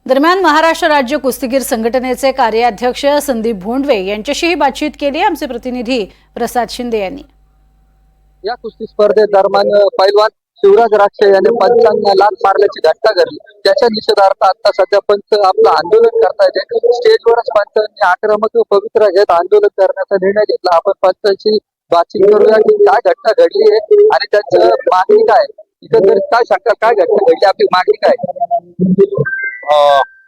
दरम्यान महाराष्ट्र राज्य कुस्तीगीर संघटनेचे कार्याध्यक्ष संदीप भोंडवे यांच्याशीही बातचीत केली आमचे प्रतिनिधी प्रसाद शिंदे यांनी। या कुस्ती स्पर्धेदरम्यान पैलवान शिवराज राक्षे यांनी पंचांना लाथ मारल्याची घटना घडली। त्याच्या निषेधार्थ आता सध्या पंच आपलं आंदोलन करतायत। स्टेजवरच पंचांनी आक्रमक व पवित्र घेत आंदोलन करण्याचा निर्णय घेतला। आपण पंचांची बातचीत करूया की काय घटना घडली आहे आणि त्यांचं मागणी काय, एकंदरीत काय सांगतात, काय घटना घडली, आपली मागणी काय?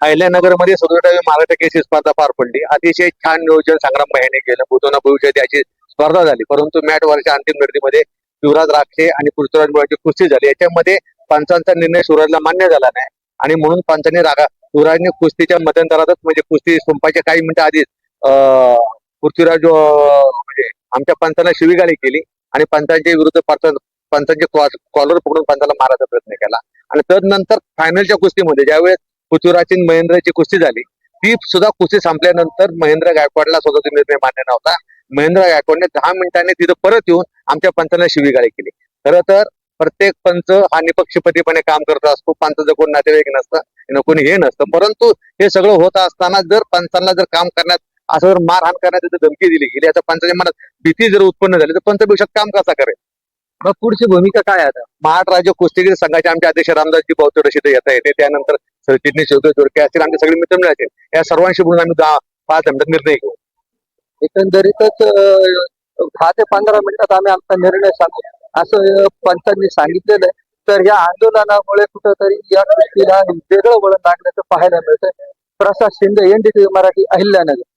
अहिल्यानगर मध्ये 37वी महाराष्ट्र केसरी स्पर्धा पार पडली। अतिशय छान नियोजन संग्राम भाईने केलं। भूतोना भविष्यात याची स्पर्धा झाली, परंतु मॅट वरच्या अंतिम लढतीमध्ये शिवराज राक्षे आणि पृथ्वीराज मुळाची कुस्ती झाली। याच्यामध्ये पंचांचा निर्णय शिवराजला मान्य झाला नाही आणि म्हणून पंचांनी शिवराजने कुस्तीच्या मध्यंतरातच म्हणजे कुस्ती संपायच्या काही मिनिटं आधीच पृथ्वीराज म्हणजे आमच्या पंचांना शिवीगाळी केली आणि पंचांच्या विरुद्ध पंचांचे कॉलर पकडून पंचाला मारायचा प्रयत्न केला। आणि तदनंतर फायनलच्या कुस्तीमध्ये ज्यावेळेस पृथ्वीराज आणि महेंद्रची कुस्ती झाली, ती सुद्धा कुस्ती संपल्यानंतर महेंद्र गायकवाडला स्वतःचा निर्णय मान्य नव्हता। महेंद्र गायकवाडने 10 मिनिटांनी तिथं परत येऊन आमच्या पंचांना शिवीगाळी केली। खरं तर प्रत्येक पंच हा निपक्षपातीपणे काम करत असतो, पंचाचं कोण नातेवाईक नसतं, कोणी हे नसतं। परंतु हे सगळं होत असताना जर पंचांना जर काम करण्यात असं जर मारहाण करण्यात धमकी दिली गेली, आता पंचाच्या मनात भीती जर उत्पन्न झाली तर पंच भविष्यात काम कसा करेल? मग पुढची भूमिका काय आता? महाराष्ट्र राज्य कुस्तीगीर संघाचे आमचे अध्यक्ष रामदासजी बावतडे येता येते, त्यानंतर सरचिटणीस योगेश जोडके असतील, आमचे सगळे मित्र असतील, या सर्वांशी बोलून आम्ही 5 मिनिटात निर्णय घेऊ। एकंदरीतच 10 ते 15 मिनिटात आम्ही आमचा निर्णय सांगू असं पंचांनी सांगितलेलं आहे। तर या आंदोलनामुळे कुठंतरी या कुस्तीला वेगळं वळण लागण्याचं पाहायला मिळतंय। प्रसाद शिंदे, NDTV मराठी, अहिल्यानगर।